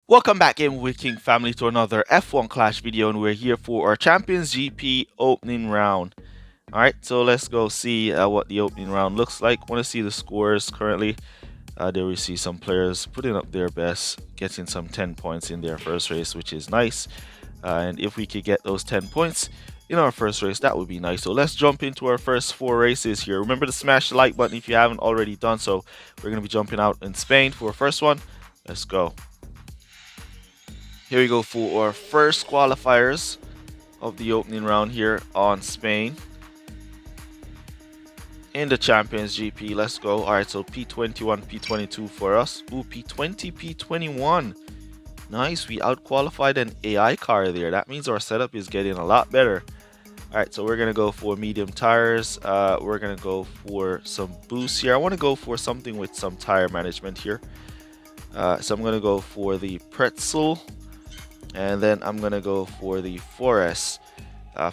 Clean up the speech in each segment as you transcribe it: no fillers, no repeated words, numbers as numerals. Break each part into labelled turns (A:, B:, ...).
A: Welcome back in with King Family to another F1 Clash video, and we're here for our Champions GP opening round. Alright, so let's go see what the opening round looks like. Want to see the scores currently. There we see some players putting up their best, getting some 10 points in their first race, which is nice. And if we could get those 10 points in our first race, that would be nice. So let's jump into our first 4 races here. Remember to smash the like button if you haven't already done so. We're going to be jumping out in Spain for our first one. Let's go. Here we go for our first qualifiers of the opening round here on Spain in the Champions GP. Let's go. All right, so P21, P22 for us. Ooh, P20, P21. Nice, we out-qualified an AI car there. That means our setup is getting a lot better. All right, so we're going to go for medium tires. We're going to go for some boosts here. I want to go for something with some tire management here. So I'm going to go for the Pretzel. And then I'm going to go for the Forest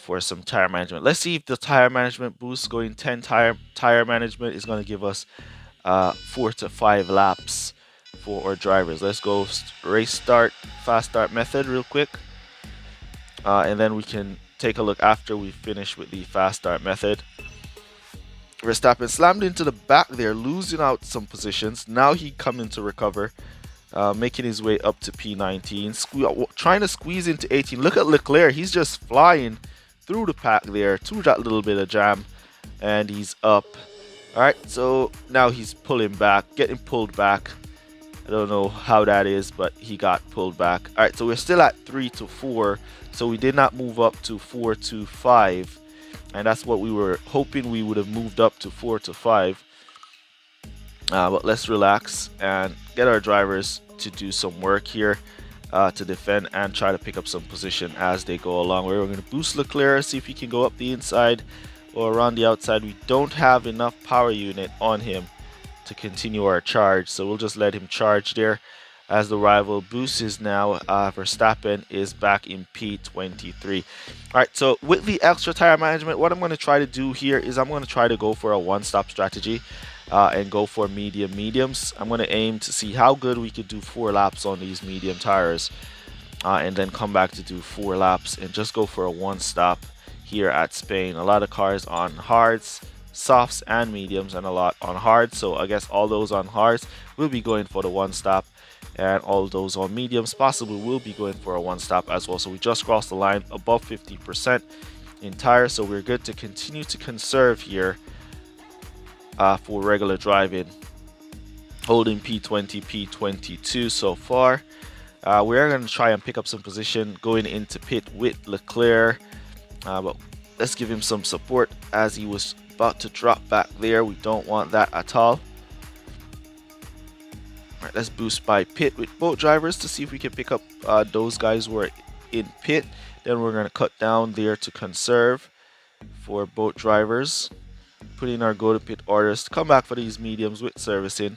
A: for some tire management. Let's see if the tire management boost going 10 tire management is going to give us 4 to 5 laps for our drivers. Let's go race start, fast start method real quick. And then we can take a look after we finish with the fast start method. Verstappen slammed into the back there, losing out some positions. Now he coming to recover. Making his way up to P19, trying to squeeze into 18. Look at Leclerc, he's just flying through the pack there, through that little bit of jam, and he's up. Alright, so now he's pulling back, getting pulled back. I don't know how that is, but he got pulled back. Alright, so we're still at 3 to 4, so we did not move up to 4 to 5, and that's what we were hoping we would have moved up to 4 to 5. But let's relax and get our drivers to do some work here to defend and try to pick up some position as they go along. We're going to boost Leclerc, see if he can go up the inside or around the outside. We don't have enough power unit on him to continue our charge, so we'll just let him charge there as the rival boost is now. Verstappen is back in P23. Alright, so with the extra tire management, what I'm going to try to do here is I'm going to try to go for a one-stop strategy. And go for mediums. I'm going to aim to see how good we could do 4 laps on these medium tires, and then come back to do 4 laps and just go for a one stop here at Spain. A lot of cars on hards, softs and mediums, and a lot on hards, so I guess all those on hards will be going for the one stop, and all those on mediums possibly will be going for a one stop as well. So we just crossed the line above 50% in tires, so we're good to continue to conserve here for regular driving, holding P20, P22 so far. We're going to try and pick up some position going into pit with Leclerc, but let's give him some support as he was about to drop back there. We don't want that at all. Alright, let's boost by pit with both drivers to see if we can pick up those guys who are in pit. Then we're going to cut down there to conserve for both drivers. Put in our go to pit orders to come back for these mediums with servicing.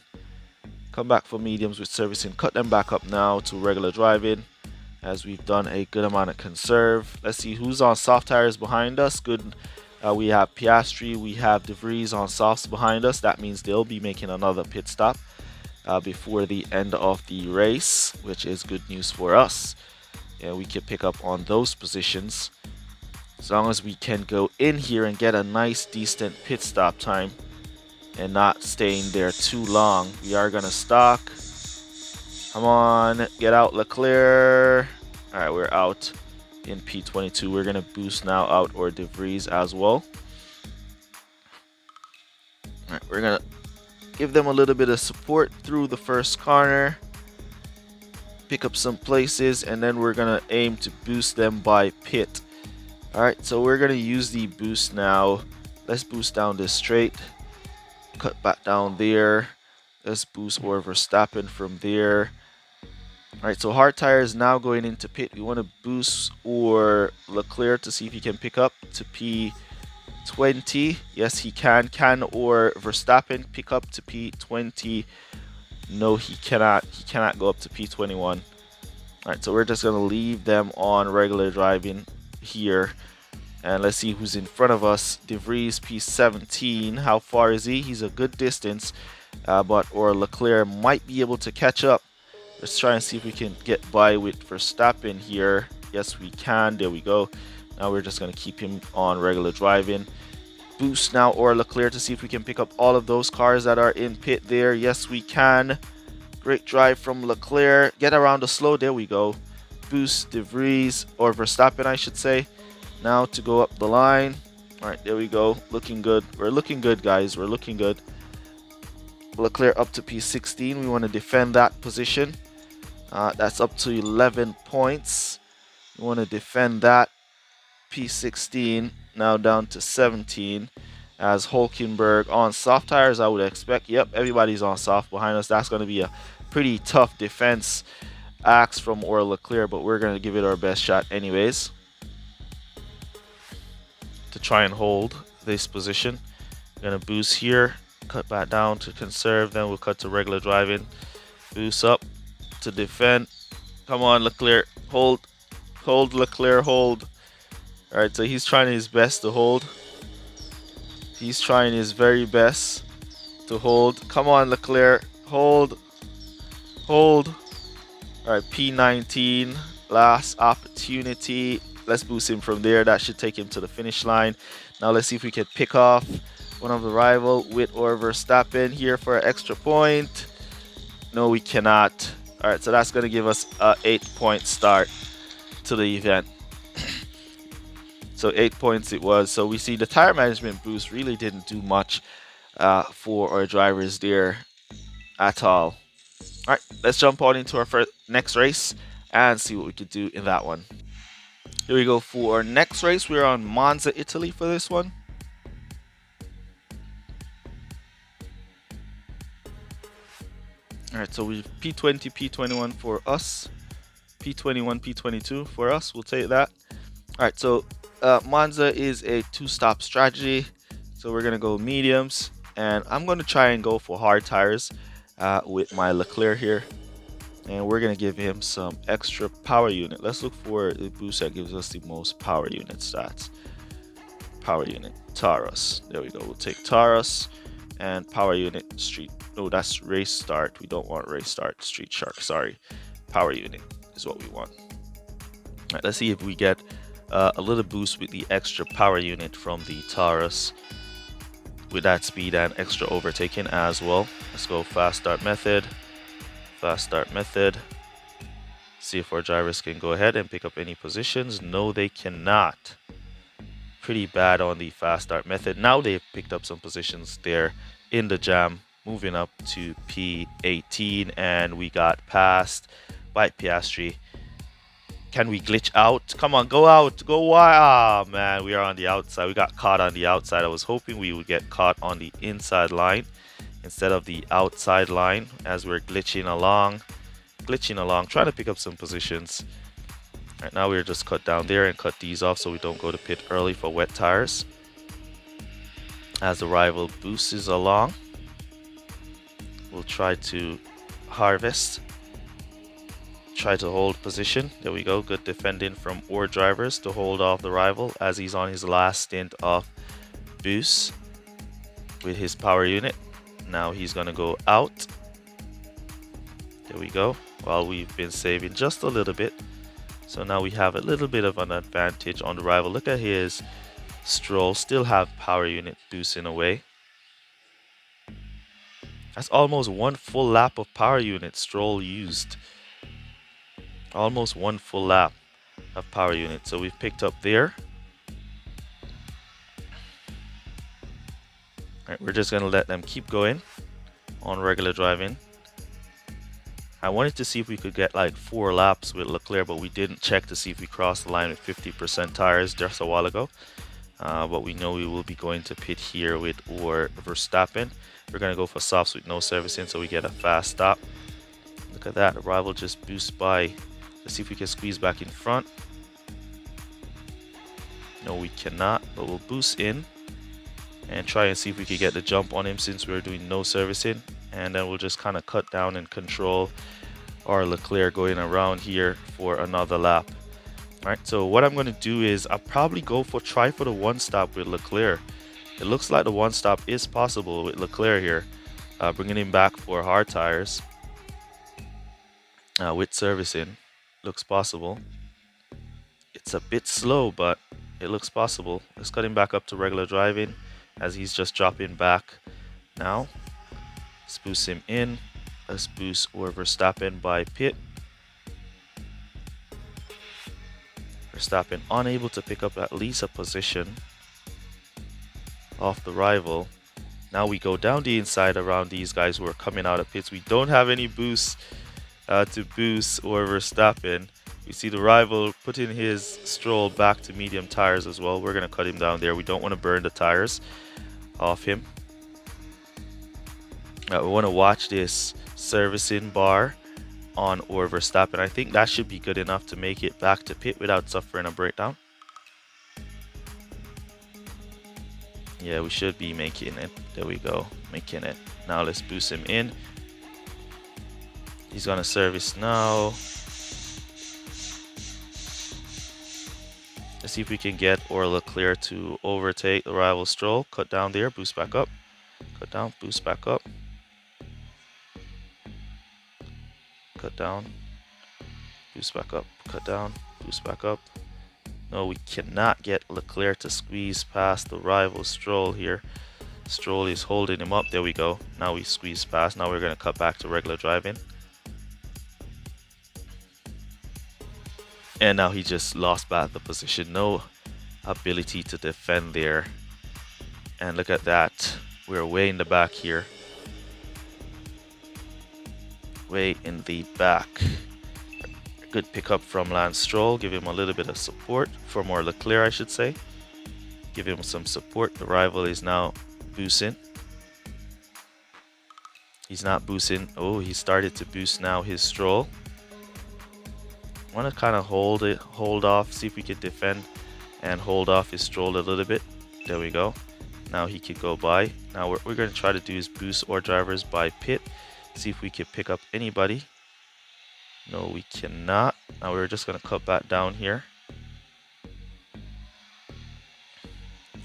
A: Come back for mediums with servicing. Cut them back up now to regular driving as we've done a good amount of conserve. Let's see who's on soft tires behind us. Good. We have Piastri, we have De Vries on softs behind us. That means they'll be making another pit stop before the end of the race, which is good news for us. And we can pick up on those positions. As long as we can go in here and get a nice decent pit stop time and not staying there too long. We are going to stock. Come on, get out Leclerc. Alright, we're out in P22. We're going to boost now out or De Vries as well. Alright, we're going to give them a little bit of support through the first corner. Pick up some places, and then we're going to aim to boost them by pit. Alright, so we're going to use the boost now. Let's boost down this straight. Cut back down there. Let's boost or Verstappen from there. Alright, so hard tires now going into pit. We want to boost or Leclerc to see if he can pick up to P20. Yes, he can. Can or Verstappen pick up to P20? No, he cannot. He cannot go up to P21. Alright, so we're just going to leave them on regular driving here, and let's see who's in front of us. De Vries P17. How far is he? He's a good distance, but or Leclerc might be able to catch up Let's try and see if we can get by with Verstappen here. Yes, we can. There we go. Now we're just going to keep him on regular driving. Boost now or Leclerc to see if we can pick up all of those cars that are in pit there. Yes, we can. Great drive from Leclerc. Get around the slow. There we go. Boost De Vries, or Verstappen, I should say. Now to go up the line. All right, there we go. Looking good. We're looking good, guys. We're looking good. Leclerc up to P16. We want to defend that position. That's up to 11 points. We want to defend that. P16 now down to 17 as Hulkenberg on soft tires, I would expect. Yep, everybody's on soft behind us. That's going to be a pretty tough defense axe from Leclerc, but we're going to give it our best shot anyways to try and hold this position. We're going to boost here, cut back down to conserve, then we'll cut to regular driving. Boost up to defend. Come on, Leclerc, hold Leclerc, hold. All right, so he's trying his best to hold. He's trying his very best to hold. Come on, Leclerc, hold. All right, P19, last opportunity. Let's boost him from there. That should take him to the finish line. Now let's see if we can pick off one of the rival with or Verstappen here for an extra point. No, we cannot. All right, so that's going to give us a 8-point start to the event. So 8 points it was. So we see the tire management boost really didn't do much for our drivers there at all. All right, let's jump on into our next race and see what we could do in that one. Here we go for our next race. We're on Monza, Italy for this one. All right, so we've P20, P21 for us. P21, P22 for us. We'll take that. All right, so Monza is a two-stop strategy. So we're going to go mediums. And I'm going to try and go for hard tires with my Leclerc here. And we're going to give him some extra power unit. Let's look for the boost that gives us the most power unit stats. Power unit, Taurus. There we go. We'll take Taurus and power unit, street. No, that's race start. We don't want race start, street shark. Sorry. Power unit is what we want. All right, let's see if we get a little boost with the extra power unit from the Taurus with that speed and extra overtaking as well. Let's go fast start method. Fast start method. See if our drivers can go ahead and pick up any positions. No, they cannot. Pretty bad on the fast start method. Now they've picked up some positions there in the jam, moving up to P18, and we got passed by Piastri. Can we glitch out? Come on, go out, go wide. Ah, man, we are on the outside. We got caught on the outside. I was hoping we would get caught on the inside line instead of the outside line as we're glitching along, trying to pick up some positions. Right now we're just cut down there and cut these off so we don't go to pit early for wet tires. As the rival boosts along, we'll try to harvest, try to hold position. There we go, good defending from our drivers to hold off the rival as he's on his last stint of boost with his power unit. Now he's gonna go out. There we go. While we've been saving just a little bit. So now we have a little bit of an advantage on the rival. Look at his Stroll, still have power unit boosting away. That's almost one full lap of power unit Stroll used. Almost one full lap of power unit. So we've picked up there. Alright, we're just going to let them keep going on regular driving. I wanted to see if we could get like 4 laps with Leclerc, but we didn't check to see if we crossed the line with 50% tires just a while ago. But we know we will be going to pit here with or Verstappen. We're going to go for softs with no servicing so we get a fast stop. Look at that, the rival just boosts by. Let's see if we can squeeze back in front. No, we cannot, but we'll boost in and try and see if we can get the jump on him since we're doing no servicing. And then we'll just kind of cut down and control our Leclerc going around here for another lap. All right, so what I'm going to do is I'll probably try for the one stop with Leclerc. It looks like the one stop is possible with Leclerc here, bringing him back for hard tires. with servicing. Looks possible. It's a bit slow, but it looks possible. Let's cut him back up to regular driving as he's just dropping back now. Let's boost him in. Let's boost or Verstappen by pit. Verstappen unable to pick up at least a position off the rival. Now we go down the inside around these guys who are coming out of pits. We don't have any boosts to boost or Verstappen. We see the rival putting his Stroll back to medium tires as well. We're going to cut him down there. We don't want to burn the tires off him. We want to watch this servicing bar on or Verstappen. I think that should be good enough to make it back to pit without suffering a breakdown. Yeah, we should be making it. There we go, making it. Now let's boost him in. He's gonna service now. Let's see if we can get Leclerc to overtake the rival Stroll. Cut down there, boost back up. Cut down, boost back up. Cut down, boost back up. Cut down, boost back up. No, we cannot get Leclerc to squeeze past the rival Stroll here. Stroll is holding him up. There we go. Now we squeeze past. Now we're going to cut back to regular driving. And now he just lost back the position. No ability to defend there. And look at that. We're way in the back here. Way in the back. Good pickup from Lance Stroll. Give him a little bit of support. For more Leclerc, I should say. Give him some support. The rival is now boosting. He's not boosting. Oh, he started to boost now his Stroll. Want to kind of hold off, see if we can defend and hold off his Stroll a little bit. There we go. Now he could go by. Now what we're going to try to do is boost our drivers by pit. See if we can pick up anybody. No, we cannot. Now we're just going to cut back down here.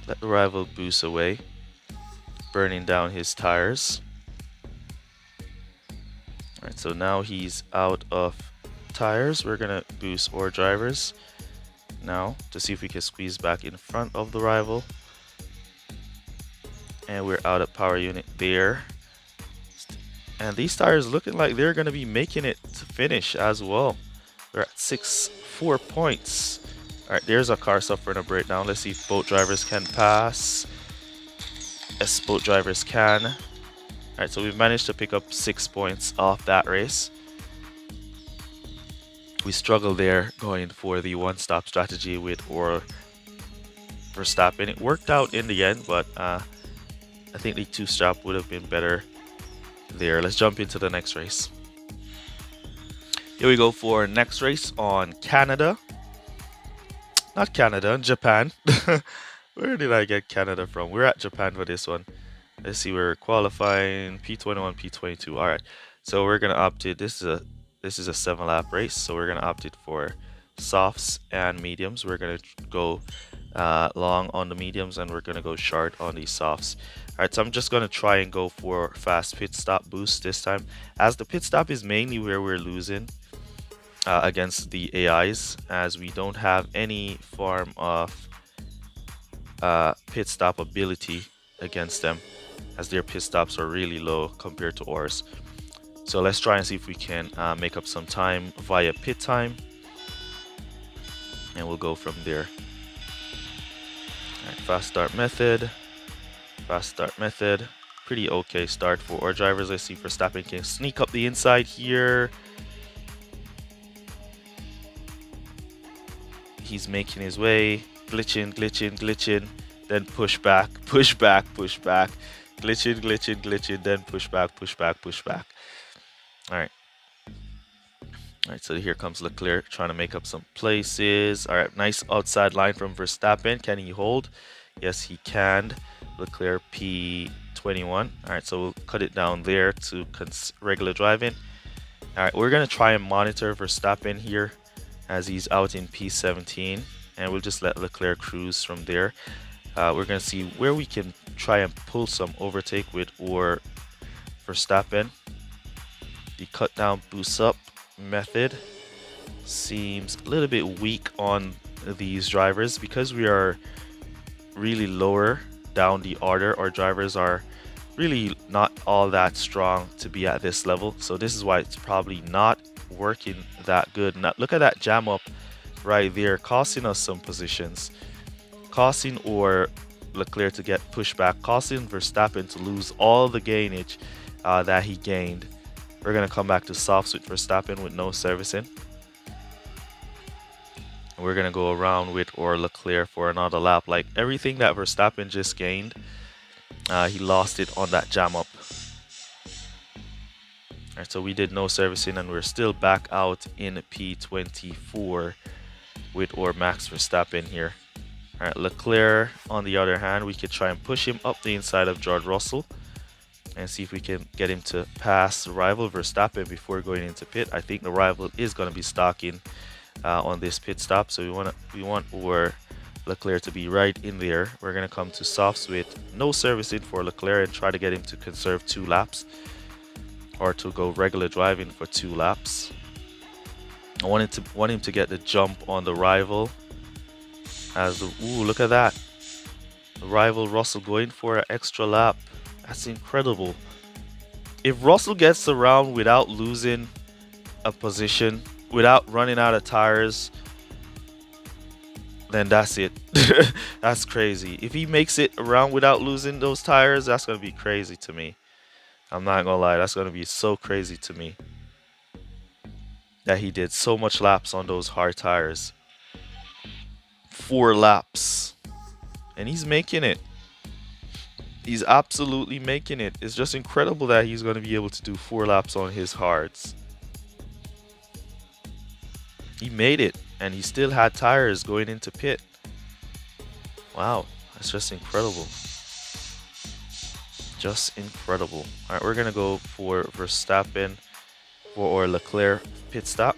A: Let the rival boost away. Burning down his tires. Alright, so now he's out of tires. We're going to boost our drivers now to see if we can squeeze back in front of the rival. And we're out of power unit there. And these tires looking like they're going to be making it to finish as well. We're at 4 points. Alright, there's a car suffering a breakdown. Let's see if both drivers can pass. Yes, both drivers can. Alright, so we've managed to pick up 6 points off that race. We struggled there going for the one-stop strategy with or Verstappen. It worked out in the end, but I think the two-stop would have been better there. Let's jump into the next race. Here we go for next race on Canada. Not Canada, Japan. Where did I get Canada from? We're at Japan for this one. Let's see, we're qualifying P21, P22. All right, so we're gonna opt it. This is a 7-lap race, so we're gonna opt it for softs and mediums. We're gonna go long on the mediums, and we're gonna go short on the softs. All right, so I'm just gonna try and go for fast pit stop boost this time, as the pit stop is mainly where we're losing against the AIs, as we don't have any form of pit stop ability against them, as their pit stops are really low compared to ours. So let's try and see if we can make up some time via pit time, and we'll go from there. All right, fast start method. Fast start method. Pretty okay start for our drivers. Let's see if Verstappen can sneak up the inside here. He's making his way. Glitching, glitching, glitching. Then push back, push back, push back. Glitching, glitching, glitching. Then push back, push back, push back. Alright. Alright, so here comes Leclerc trying to make up some places. Alright, nice outside line from Verstappen. Can he hold? Yes, he can. Leclerc P21. Alright, so we'll cut it down there to regular driving. Alright, we're going to try and monitor Verstappen here as he's out in P17. And we'll just let Leclerc cruise from there. We're going to see where we can try and pull some overtake with or Verstappen. The cut down boosts up. method seems a little bit weak on these drivers because we are really lower down the order. Our drivers are really not all that strong to be at this level, so this is why it's probably not working that good. Now look at that jam up right there, costing us some positions, costing or Leclerc to get pushed back, costing Verstappen to lose all the gainage that he gained. We're gonna come back to softs with Verstappen with no servicing. We're gonna go around with or Leclerc for another lap. Like everything that Verstappen just gained, he lost it on that jam up. Alright, so we did no servicing and we're still back out in P24 with or Max Verstappen here. Alright, Leclerc on the other hand, we could try and push him up the inside of George Russell and see if we can get him to pass the rival Verstappen before going into pit. I think the rival is going to be stalking on this pit stop, so we want or Leclerc to be right in there. We're going to come to softs with no servicing for Leclerc and try to get him to conserve 2 laps or to go regular driving for 2 laps. I want him to get the jump on the rival. As the, ooh, look at that, the rival Russell going for an extra lap. That's incredible. If Russell gets around without losing a position, without running out of tires, then that's it. That's crazy. If he makes it around without losing those tires, that's going to be crazy to me. I'm not going to lie. That's going to be so crazy to me that he did so much laps on those hard tires. 4 laps. And he's making it. He's absolutely making it. It's just incredible that he's going to be able to do 4 laps on his hards. He made it, and he still had tires going into pit. Wow, that's just incredible. Just incredible. All right, we're going to go for Verstappen or Leclerc pit stop.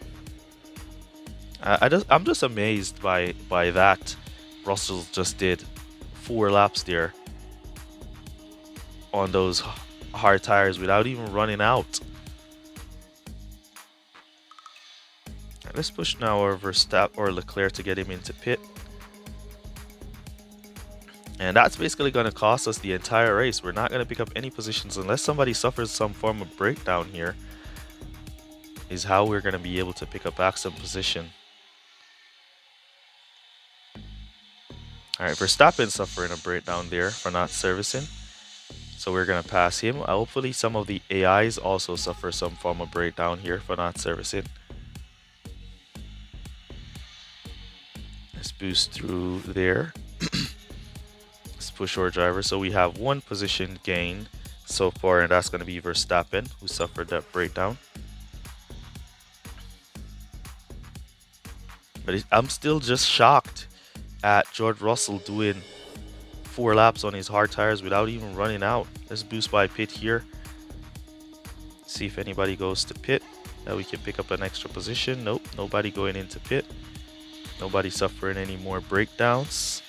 A: I'm just amazed by that. Russell just did 4 laps there on those hard tires without even running out. Right, let's push now our Verstappen or Leclerc to get him into pit. And that's basically going to cost us the entire race. We're not going to pick up any positions unless somebody suffers some form of breakdown here. Is how we're going to be able to pick up back some position. Alright, Verstappen suffering a breakdown there for not servicing. So we're going to pass him. Hopefully some of the AIs also suffer some form of breakdown here for not servicing. Let's boost through there. Let's push our driver. So we have 1 position gain so far, and that's going to be Verstappen, who suffered that breakdown. But I'm still just shocked at George Russell doing 4 laps on his hard tires without even running out. Let's boost by pit here. See if anybody goes to pit that we can pick up an extra position. Nope, nobody going into pit. Nobody suffering any more breakdowns.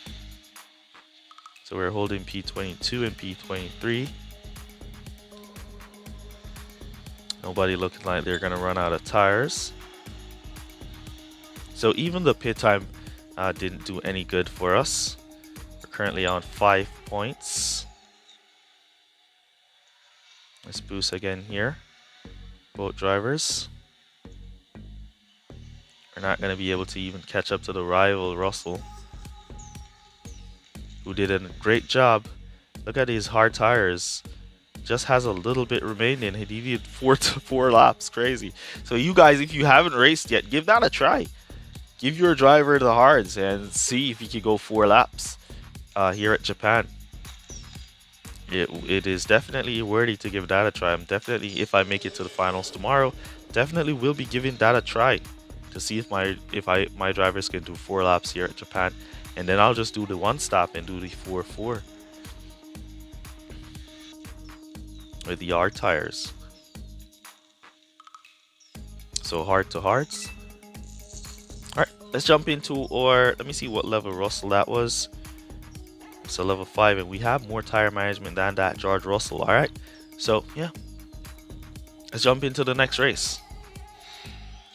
A: So we're holding P22 and P23. Nobody looking like they're going to run out of tires. So even the pit time didn't do any good for us. We're currently on 5 points. Let's boost again here. Both drivers. We're not going to be able to even catch up to the rival Russell, who did a great job. Look at his hard tires. Just has a little bit remaining. He needed 4 laps. Crazy. So you guys, if you haven't raced yet, give that a try. Give your driver the hards and see if you can go 4 laps here at Japan. It is definitely worthy to give that a try. I'm definitely, if I make it to the finals tomorrow, definitely will be giving that a try to see if my drivers can do 4 laps here at Japan, and then I'll just do the 1 stop and do the 4-4 with the hard tires. So hard to hards. Alright, let's jump into, or let me see what level Russell that was. So level 5, and we have more tire management than that George Russell. Alright, so yeah, let's jump into the next race.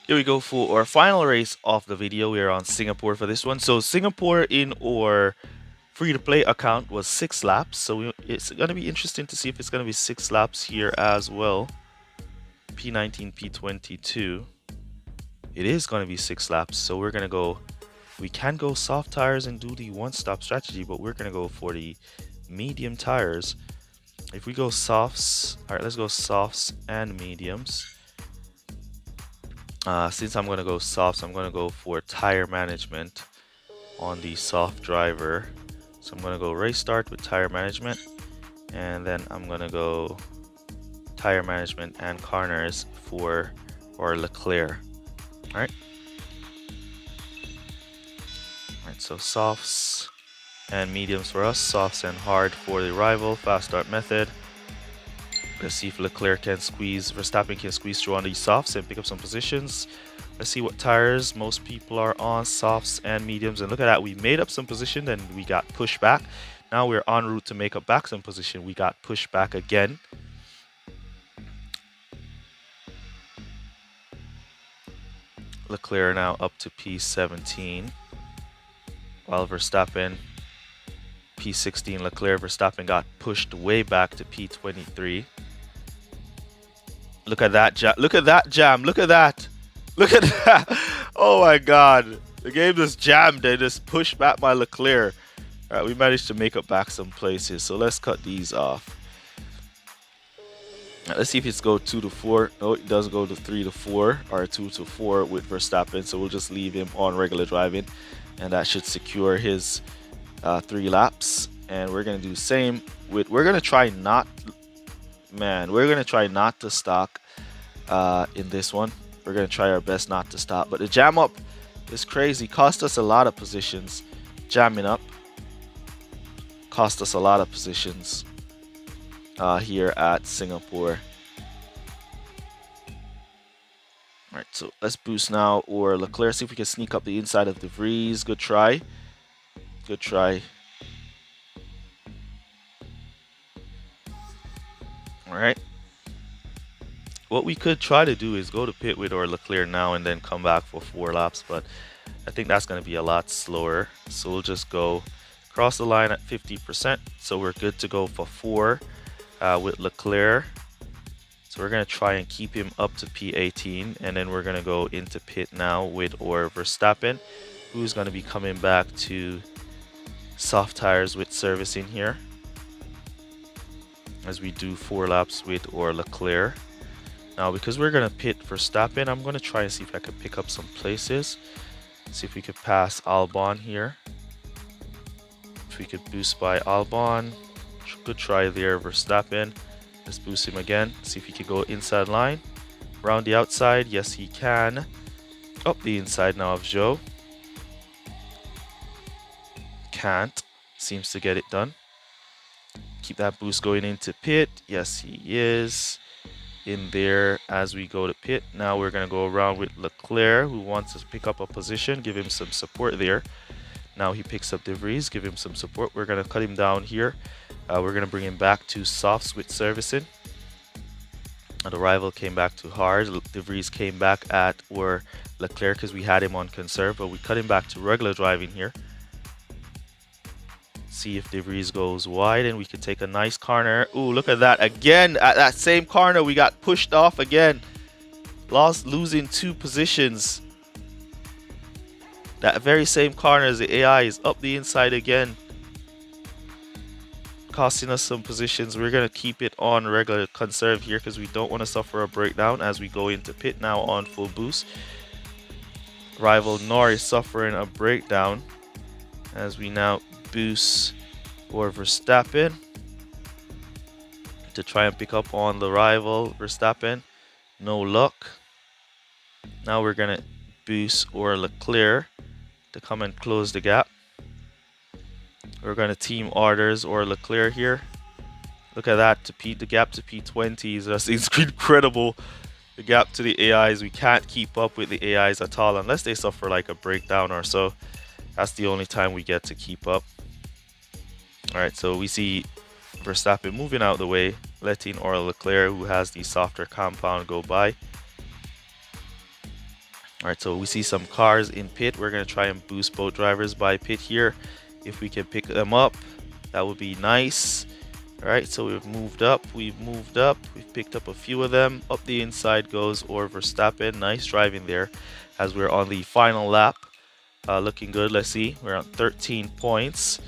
A: Here we go for our final race of the video. We are on Singapore for this one. So Singapore in our free-to-play account was 6 laps. So it's going to be interesting to see if it's going to be 6 laps here as well. P19, P22. It is going to be 6 laps. So we're going to go... We can go soft tires and do the one-stop strategy, but we're going to go for the medium tires. If we go softs... Alright, let's go softs and mediums. Since I'm going to go softs, I'm going to go for tire management on the soft driver. So I'm going to go race start with tire management, and then I'm going to go tire management and corners for our Leclerc. Alright, so softs and mediums for us, softs and hard for the rival, fast start method. Let's see if Leclerc can squeeze, Verstappen can squeeze through on these softs and pick up some positions. Let's see what tires most people are on, softs and mediums. And look at that, we made up some position, then we got pushed back. Now we're en route to make up back some position. We got pushed back again. Leclerc now up to P17. While Verstappen, P16, Leclerc, Verstappen got pushed way back to P23. Look at that jam. Look at that jam. Look at that. Look at that. Oh my god. The game just jammed and just pushed back my Leclerc. Alright, we managed to make up back some places. So let's cut these off. Right, let's see if it's go 2 to 4. No, it does go to 3 to 4 or 2 to 4 with Verstappen. So we'll just leave him on regular driving. And that should secure his 3 laps. And we're going to do the same with... We're going to try not... Man, we're going to try not to stock in this one. We're going to try our best not to stop. But the jam up is crazy. Cost us a lot of positions. Jamming up cost us a lot of positions here at Singapore. Alright, so let's boost now. Or Leclerc, see if we can sneak up the inside of De Vries. Good try. Good try. Alright. What we could try to do is go to pit with our Leclerc now and then come back for 4 laps, but I think that's going to be a lot slower. So we'll just go across the line at 50%. So we're good to go for 4 with Leclerc. So we're going to try and keep him up to P18, and then we're going to go into pit now with our Verstappen, who's going to be coming back to soft tires with servicing here, as we do 4 laps with our Leclerc. Now, because we're going to pit Verstappen, I'm going to try and see if I can pick up some places. See if we could pass Albon here. If we could boost by Albon. Good try there, Verstappen. Let's boost him again. See if he can go inside line. Around the outside. Yes, he can. Up the inside now of Joe. Can't. Seems to get it done. Keep that boost going into pit. Yes, he is in there as we go to pit. Now we're going to go around with Leclerc, who wants to pick up a position. Give him some support there. Now he picks up De Vries. Give him some support. We're going to cut him down here. We're going to bring him back to softs with servicing. The rival came back to hard. De Vries came back at or Leclerc because we had him on conserve, but we cut him back to regular driving here. See if De Vries goes wide and we could take a nice corner. Ooh, look at that. Again, at that same corner, we got pushed off again. Losing 2 positions. That very same corner as the AI is up the inside again. Costing us some positions. We're going to keep it on regular conserve here because we don't want to suffer a breakdown as we go into pit now on full boost. Rival Norris suffering a breakdown as we now boost or Verstappen to try and pick up on the rival Verstappen. No luck. Now we're going to boost or Leclerc to come and close the gap. We're going to team orders or Leclerc here. Look at that. The gap to P20 is just incredible. The gap to the AIs, we can't keep up with the AIs at all unless they suffer like a breakdown or so. That's the only time we get to keep up. Alright, so we see Verstappen moving out of the way, letting Leclerc, who has the softer compound, go by. All right, so we see some cars in pit. We're going to try and boost both drivers by pit here. If we can pick them up, that would be nice. All right, so we've moved up. We've picked up a few of them. Up the inside goes or Verstappen. Nice driving there as we're on the final lap. Looking good. Let's see. We're on 13 points.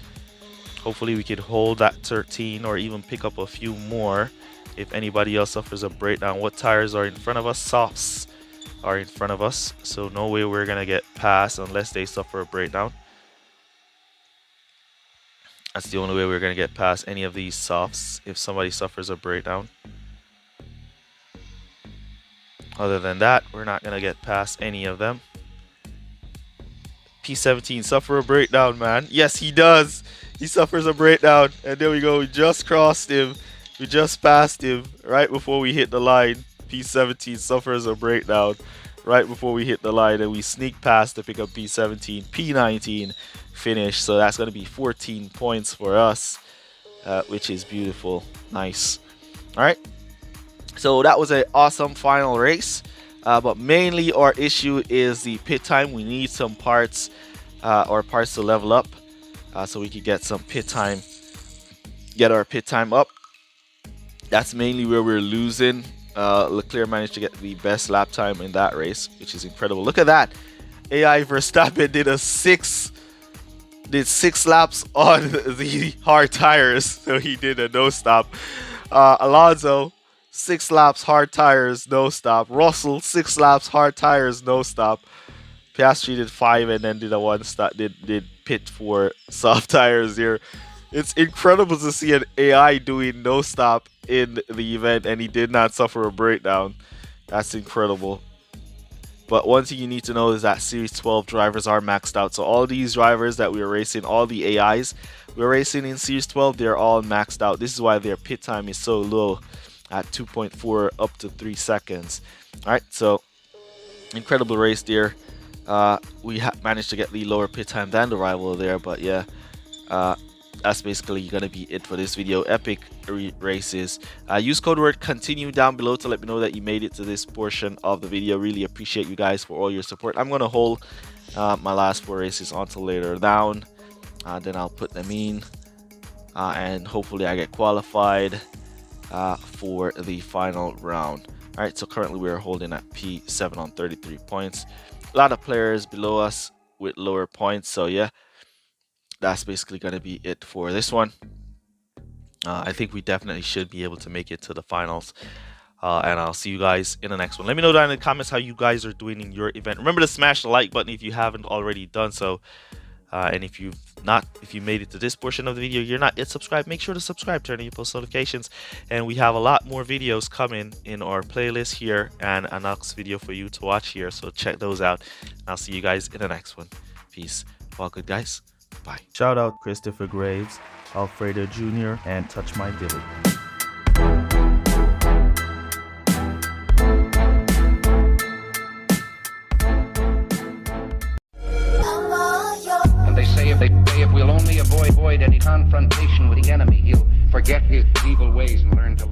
A: Hopefully we could hold that 13 or even pick up a few more if anybody else suffers a breakdown. What tires are in front of us? Softs are in front of us, so no way we're gonna get past unless they suffer a breakdown. That's the only way we're gonna get past any of these softs if somebody suffers a breakdown. Other than that, we're not gonna get past any of them. P17 suffer a breakdown, man. Yes, he does. He suffers a breakdown, and there we go. We just crossed him. We just passed him right before we hit the line. P17 suffers a breakdown right before we hit the line, and we sneak past to pick up P17. P19 finish, so that's going to be 14 points for us, which is beautiful. Nice. All right, so that was an awesome final race, but mainly our issue is the pit time. We need some parts or parts to level up so we can get some pit time, get our pit time up. That's mainly where we're losing. Leclerc managed to get the best lap time in that race, which is incredible. Look at that. AI Verstappen did 6 laps on the hard tires, so he did a no stop. Alonso 6 laps hard tires, no stop. Russell 6 laps hard tires, no stop. Piastri did 5 and then did a 1 stop. Did pit for soft tires here. It's incredible to see an AI doing no stop in the event, and he did not suffer a breakdown. That's incredible. But one thing you need to know is that Series 12 drivers are maxed out. So all these drivers that we are racing, all the AIs we're racing in Series 12, they're all maxed out. This is why their pit time is so low at 2.4 up to 3 seconds. All right, so incredible race there. We managed to get the lower pit time than the rival there, but yeah. That's basically gonna be it for this video. Epic races. Use code word continue down below to let me know that you made it to this portion of the video. Really appreciate you guys for all your support. I'm gonna hold my last 4 races until later down, then I'll put them in, and hopefully I get qualified for the final round. All right, so currently we're holding at P7 on 33 points. A lot of players below us with lower points, so yeah. That's basically going to be it for this one. I think we definitely should be able to make it to the finals. And I'll see you guys in the next one. Let me know down in the comments how you guys are doing in your event. Remember to smash the like button if you haven't already done so. And if you made it to this portion of the video, you're not yet subscribed, make sure to subscribe, turn on your post notifications. And we have a lot more videos coming in our playlist here and a next video for you to watch here. So check those out. And I'll see you guys in the next one. Peace. All good, guys. Bye. Shout out Christopher Graves, Alfredo Jr., and Touch My Billy.
B: And they say if we'll only avoid any confrontation with the enemy, he'll forget his evil ways and learn to